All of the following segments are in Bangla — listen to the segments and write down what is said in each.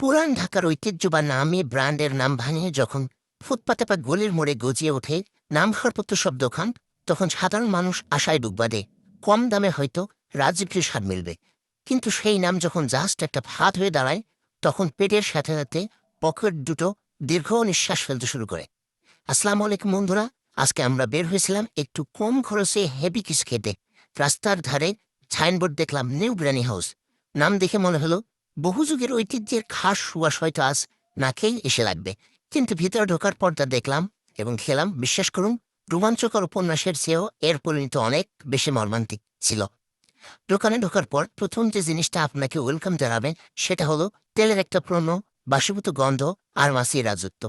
পুরান ঢাকার ঐতিহ্য বা নামী ব্র্যান্ডের নাম ভাঙিয়ে যখন ফুটপাতে বা গলির মোড়ে গজিয়ে ওঠে নাম সর্বত্র সব দোকান, তখন সাধারণ মানুষ আশায় ডুব বাঁধে কম দামে হয়তো রাজকীয় স্বাদ মিলবে। কিন্তু সেই নাম যখন জাস্ট একটা ভাত হয়ে দাঁড়ায়, তখন পেটের সাথে সাথে পকেট দুটো দীর্ঘ নিঃশ্বাস ফেলতে শুরু করে। আসসালামু আলাইকুম বন্ধুরা, আজকে আমরা বের হয়েছিলাম একটু কম খরচে হেভি কিছু খেতে। রাস্তার ধারে সাইনবোর্ড দেখলাম নিউ বিরিয়ানি হাউস। নাম দেখে মনে হলো বহু যুগের ঐতিহ্যের খাস সুবাস হয়তো আজ নাকেই এসে লাগবে। কিন্তু ভিতরে ঢোকার পর তা দেখলাম এবং খেলাম, বিশ্বাস করুন, রোমাঞ্চকর উপন্যাসের চেয়েও এর পরিণত অনেক বেশি মর্মান্তিক ছিল। দোকানে ঢোকার পর প্রথম যে জিনিসটা আপনাকে ওয়েলকাম জানাবেন সেটা হলো তেলের একটা পুরনো বাসীভূত গন্ধ আর মাছির রাজত্ব।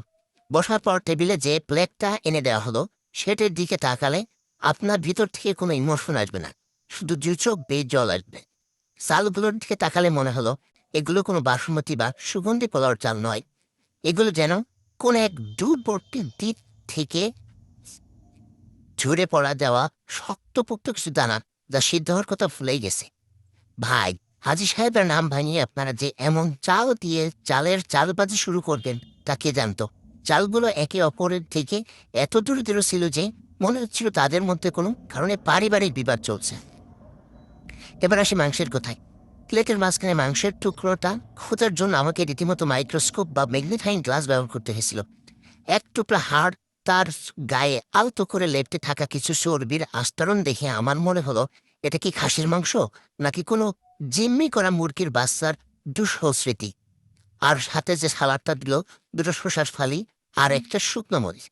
বসার পর টেবিলে যে প্লেটটা এনে দেওয়া হলো সেটার দিকে তাকালে আপনার ভিতর থেকে কোনো ইমোশন আসবে না, শুধু দু চোখ বেয়ে জল আসবে। চালগুলোর দিকে তাকালে মনে হলো এগুলো কোনো বাসমতি বা সুগন্ধি পোলাওর চাল নয়। এগুলো যেন কোন এক দূরবর্তী দ্বীপ থেকে ঝরে পড়া দেওয়া শক্তপোক্ত কিছু দানা, যা সিদ্ধ হওয়ার কথা ভুলেই গেছে। ভাই, হাজী সাহেবের নাম ভাঙিয়ে আপনারা যে এমন চাল দিয়ে চালের চালবাজি শুরু করবেন তা কে জানতো। চালগুলো একে অপরের থেকে এত দূরে দূরে ছিল যে মনে হচ্ছিল তাদের মধ্যে কোনো কারণে পারিবারিক বিবাদ চলছে। এবার আসি মাংসের কথায়। প্লেটের মাঝখানে মাংসের টুকরোটা খোঁজার জন্য আমাকে রীতিমতো মাইক্রোস্কোপ বা ম্যাগনিফাইং গ্লাস ব্যবহার করতে হয়েছিল। এক টুকরা হাড়, তার গায়ে আলতো করে লেপ্টে থাকা কিছু চর্বির আস্তরণ দেখে আমার মনে হলো এটা কি খাসির মাংস, নাকি কোনো জিম্মি করা মুরগির বাচ্চার দুঃসহ স্মৃতি। আর সাথে যে সালাডটা দিল, দুটো শসার ফালি আর একটা শুকনো মরিচ,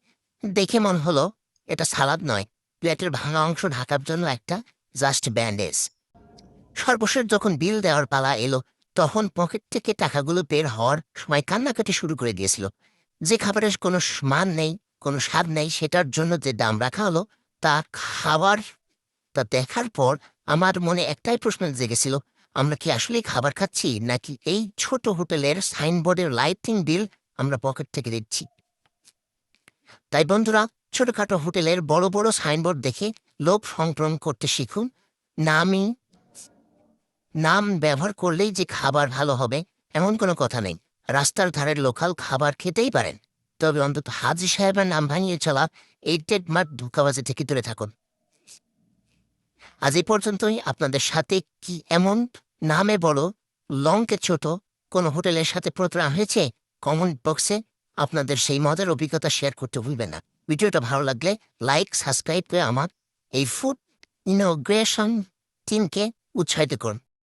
দেখে মনে হলো এটা সালাদ নয়, প্লেটের ভাঙা অংশ ঢাকার জন্য একটা জাস্ট ব্যান্ডেজ। সর্বশেষ যখন বিল দেওয়ার পালা এলো, তখন পকেট থেকে টাকাগুলো বের হওয়ার সময় কান্নাকাটি শুরু করে দিয়েছিল। যে খাবারের কোনো মান নেই, কোনো স্বাদ নেই, সেটার জন্য যে দাম রাখা হলো, তা খাবার তা দেখার পর আমার মনে একটাই প্রশ্ন জেগেছিল, আমরা কি আসলেই খাবার খাচ্ছি, নাকি এই ছোট হোটেলের সাইনবোর্ডের লাইটিং বিল আমরা পকেট থেকে দিচ্ছি। তাই বন্ধুরা, ছোটখাটো হোটেলের বড় বড় সাইনবোর্ড দেখে লোভ সংগ্রহ করতে শিখুন। নামই নাম ব্যবহার করলেই যে খাবার ভালো হবে এমন কোনো কথা নেই। রাস্তার ধারের লোকাল খাবার খেতেই পারেন, তবে অন্তত হাজী সাহেবের নাম ভাঙিয়ে চলা এই ট্রেডমার্ক ধোঁকাবাজি থেকে দূরে থাকুন। আজ এই পর্যন্তই। আপনাদের সাথে কি এমন নামে বড় লংকে ছোট কোনো হোটেলের সাথে প্রতারণা হয়েছে? কমেন্ট বক্সে আপনাদের সেই মজার অভিজ্ঞতা শেয়ার করতে ভুলবেন না। ভিডিওটা ভালো লাগলে লাইক, সাবস্ক্রাইব করে আমার এই ফুড ইনোগ্রেশন টিমকে উৎসাহিত করুন।